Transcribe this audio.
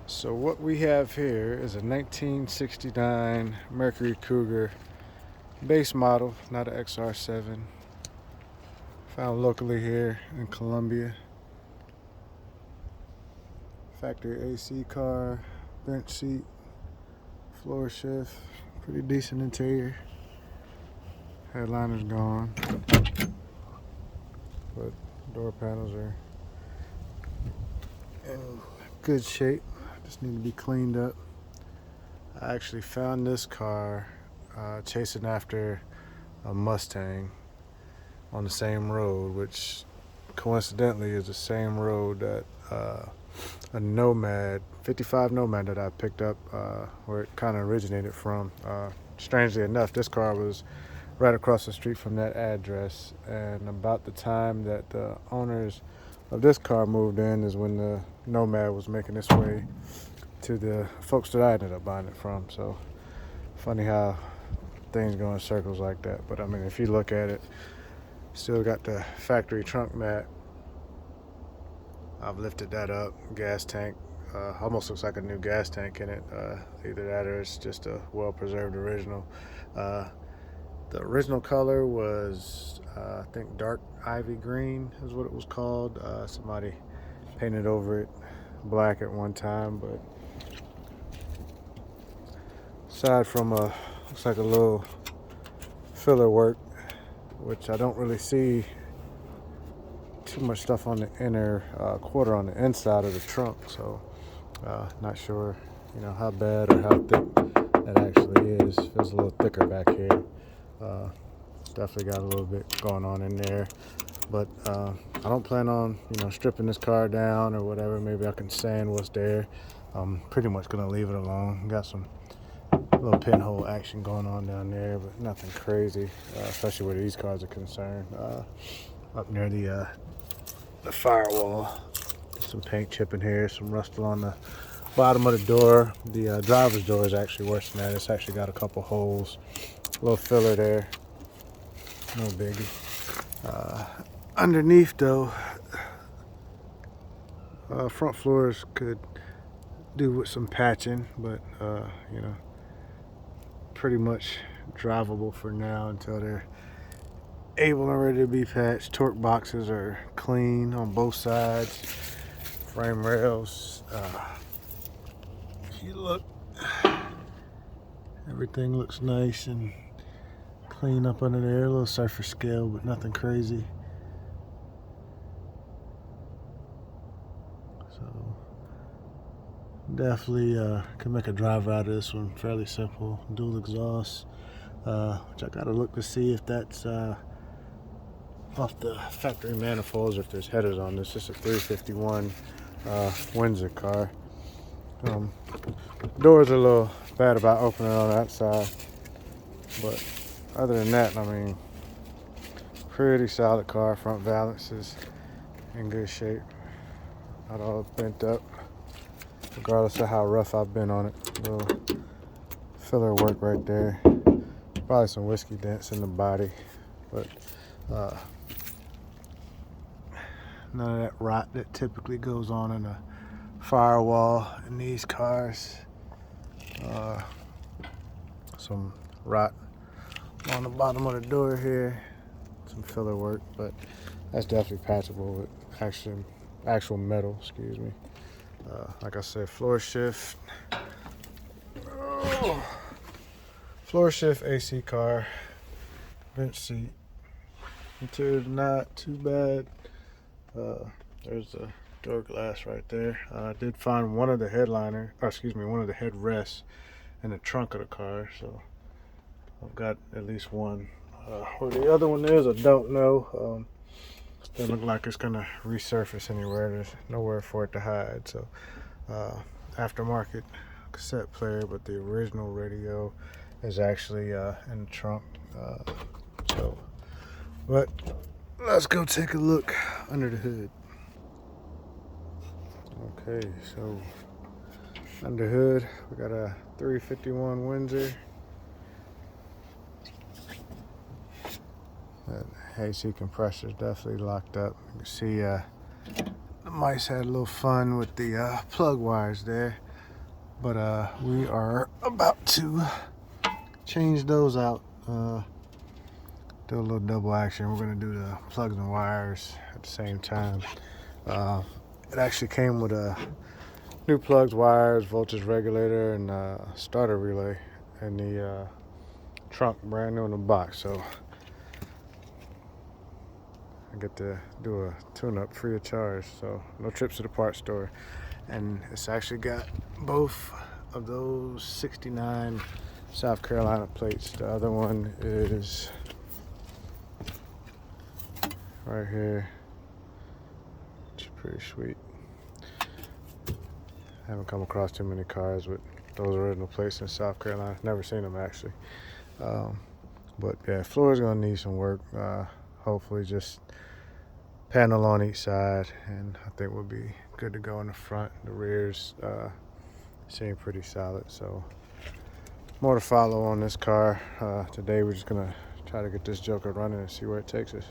So what we have here is a 1969 Mercury Cougar base model, not an XR7. Found locally here in Columbia. Factory AC car, bench seat, floor shift, pretty decent interior. Headliner's gone, but door panels are in good shape. Just need to be cleaned up. I actually found this car chasing after a Mustang on the same road, which coincidentally is the same road that a Nomad, 55 Nomad that I picked up where it kind of originated from. Strangely enough, this car was right across the street from that address, and about the time that the owners of this car moved in is when the Nomad was making its way to the folks that I ended up buying it from. So funny how things go in circles like that. But I mean, if you look at it, still got the factory trunk mat. I've lifted that up. Gas tank almost looks like a new gas tank in it. Either that or it's just a well-preserved original. The original color was I think dark ivy green is what it was called. Somebody painted over it black at one time, but aside from looks like a little filler work, which I don't really see too much stuff on the inner quarter on the inside of the trunk, so not sure how bad or how thick that actually is. Feels a little thicker back here. Definitely got a little bit going on in there, but I don't plan on stripping this car down or whatever. Maybe I can sand what's there. I'm pretty much gonna leave it alone. Got some little pinhole action going on down there, but nothing crazy, especially where these cars are concerned. Up near the firewall, some paint chipping here, some rust on the bottom of the door. The driver's door is actually worse than that. It's actually got a couple holes, a little filler there, no biggie. Underneath though, front floors could do with some patching, but pretty much drivable for now until they're able and ready to be patched. Torque boxes are clean on both sides. Frame rails, if you look, everything looks nice and clean up under there. A little surface scale, but nothing crazy. So definitely can make a drive out of this one. Fairly simple, dual exhaust, which I gotta look to see if that's off the factory manifolds or if there's headers on this. It's a 351 Windsor car. Doors are a little bad about opening on that side, but other than that, I mean, pretty solid car. Front valance is in good shape, not all bent up, regardless of how rough I've been on it. Little filler work right there. Probably some whiskey dents in the body, but none of that rot that typically goes on in a firewall in these cars. Some rot on the bottom of the door here, some filler work, but that's definitely patchable with actual metal, excuse me. Like I said, floor shift, AC car, bench seat. Interior's not too bad. There's the door glass right there. I did find one of the one of the headrests in the trunk of the car, so I've got at least one. Where the other one is, I don't know. Doesn't look like it's gonna resurface anywhere. There's nowhere for it to hide. So aftermarket cassette player, but the original radio is actually in the trunk. But let's go take a look under the hood. Okay, so under hood we got a 351 Windsor. That AC compressor is definitely locked up. You can see the mice had a little fun with the plug wires there. But we are about to change those out. Do a little double action. We're gonna do the plugs and wires at the same time. It actually came with a new plugs, wires, voltage regulator, and starter relay, and the trunk brand new in the box. So I get to do a tune-up free of charge. So no trips to the parts store. And it's actually got both of those 69 South Carolina plates. The other one is right here, which is pretty sweet. I haven't come across too many cars with those original plates in South Carolina. Never seen them actually. But yeah, floor's gonna need some work. Hopefully just panel on each side, and I think we'll be good to go in the front. The rears seem pretty solid, so more to follow on this car. Today we're just gonna try to get this joker running and see where it takes us.